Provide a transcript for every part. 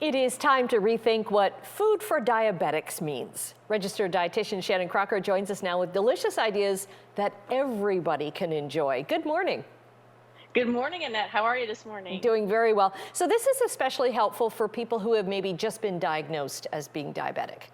It is time to rethink what food for diabetics means. Registered dietitian Shannon Crocker joins us now with delicious ideas that everybody can enjoy. Good morning. Good morning, Annette. How are you this morning? Doing very well. So this is especially helpful for people who have maybe just been diagnosed as being diabetic.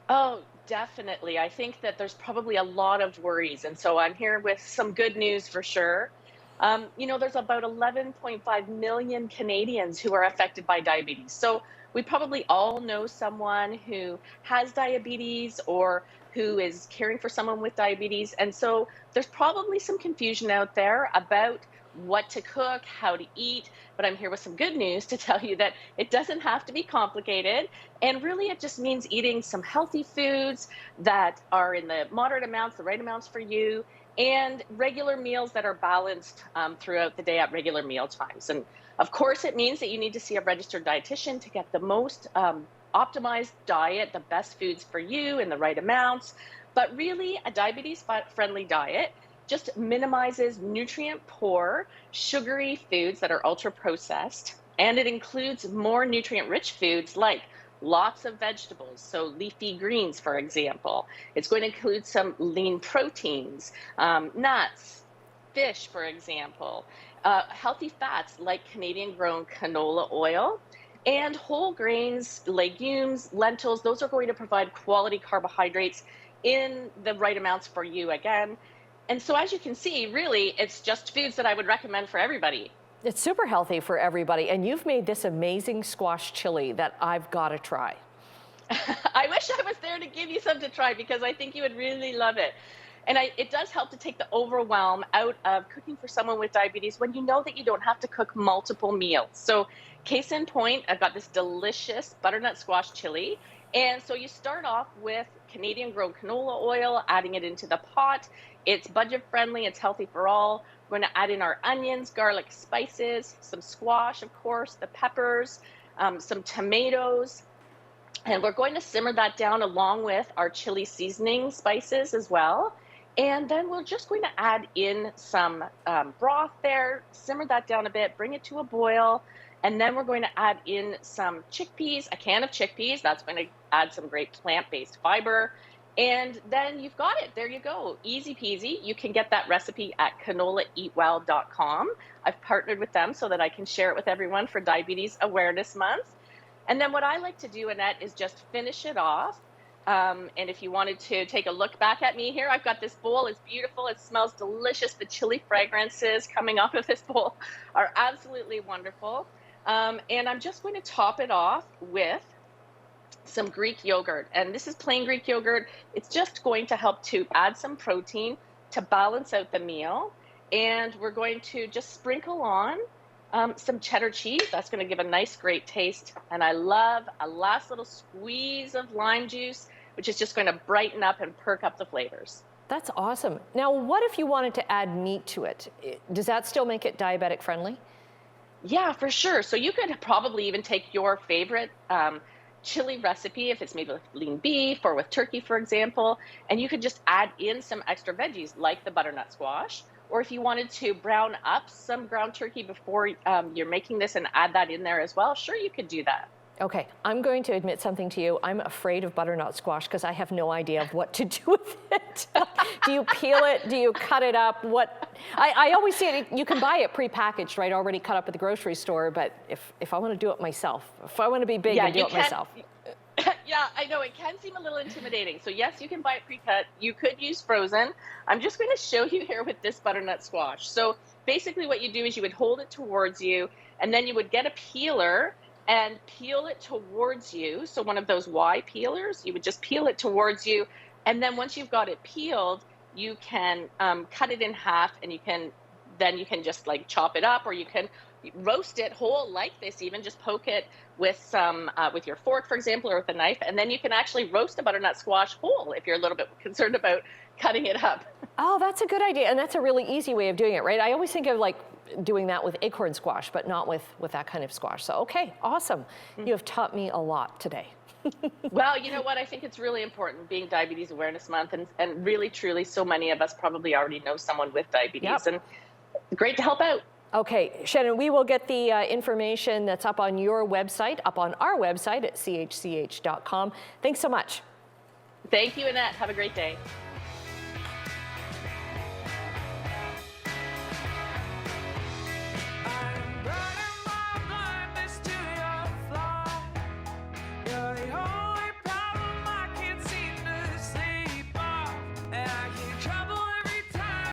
Oh, definitely. I think that there's probably a lot of worries. And so I'm here with some good news for sure. There's about 11.5 million Canadians who are affected by diabetes. So we probably all know someone who has diabetes or who is caring for someone with diabetes. And so there's probably some confusion out there about what to cook, how to eat. But I'm here with some good news to tell you that it doesn't have to be complicated. And really, it just means eating some healthy foods that are in the moderate amounts, the right amounts for you, and regular meals that are balanced throughout the day at regular meal times. And of course, it means that you need to see a registered dietitian to get the most optimized diet, the best foods for you in the right amounts. But really, a diabetes-friendly diet just minimizes nutrient-poor, sugary foods that are ultra-processed, and it includes more nutrient-rich foods like lots of vegetables, so leafy greens, for example. It's going to include some lean proteins, nuts, fish, for example, healthy fats like Canadian-grown canola oil, and whole grains, legumes, lentils. Those are going to provide quality carbohydrates in the right amounts for you again. And so as you can see, really, it's just foods that I would recommend for everybody. It's super healthy for everybody, and you've made this amazing squash chili that I've got to try. I wish I was there to give you some to try because I think you would really love it. And it does help to take the overwhelm out of cooking for someone with diabetes when you know that you don't have to cook multiple meals. So case in point, I've got this delicious butternut squash chili. And so you start off with Canadian-grown canola oil, adding it into the pot. It's budget-friendly, it's healthy for all. We're going to add in our onions, garlic, spices, some squash, of course, the peppers, some tomatoes. And we're going to simmer that down along with our chili seasoning spices as well. And then we're just going to add in some broth there, simmer that down a bit, bring it to a boil. And then we're going to add in some chickpeas, a can of chickpeas. That's going to add some great plant-based fiber. And then you've got it. There you go. Easy peasy. You can get that recipe at canolaeatwell.com. I've partnered with them so that I can share it with everyone for Diabetes Awareness Month. And then what I like to do, Annette, is just finish it off. And if you wanted to take a look back at me here, I've got this bowl. It's beautiful. It smells delicious. The chili fragrances coming off of this bowl are absolutely wonderful. And I'm just going to top it off with some Greek yogurt. And this is plain Greek yogurt. It's just going to help to add some protein to balance out the meal. And we're going to just sprinkle on some cheddar cheese. That's going to give a nice, great taste. And I love a last little squeeze of lime juice, which is just going to brighten up and perk up the flavors. That's awesome. Now, what if you wanted to add meat to it? Does that still make it diabetic friendly? Yeah, for sure. So you could probably even take your favorite chili recipe, if it's made with lean beef or with turkey, for example, and you could just add in some extra veggies like the butternut squash. Or if you wanted to brown up some ground turkey before you're making this and add that in there as well, sure, you could do that. Okay, I'm going to admit something to you. I'm afraid of butternut squash because I have no idea of what to do with it. Do you peel it? Do you cut it up? I always see it, you can buy it prepackaged, right, already cut up at the grocery store, but if I want to do it myself, if I want to be big and do it myself. Yeah, I know it can seem a little intimidating. So yes, you can buy it pre-cut. You could use frozen. I'm just going to show you here with this butternut squash. So basically what you do is you would hold it towards you and then you would get a peeler and peel it towards you. So one of those Y peelers, you would just peel it towards you. And then once you've got it peeled, you can cut it in half and you can just like chop it up, or you can roast it whole like this, even just poke it with some with your fork, for example, or with a knife. And then you can actually roast a butternut squash whole if you're a little bit concerned about cutting it up. Oh, that's a good idea. And that's a really easy way of doing it, right? I always think of like doing that with acorn squash, but not with that kind of squash. So, okay, awesome. You have taught me a lot today. Well, you know what? I think it's really important being Diabetes Awareness Month, and really, truly, so many of us probably already know someone with diabetes, and great to help out. Okay, Shannon, we will get the information that's up on your website, up on our website at chch.com. Thanks so much. Thank you, Annette. Have a great day.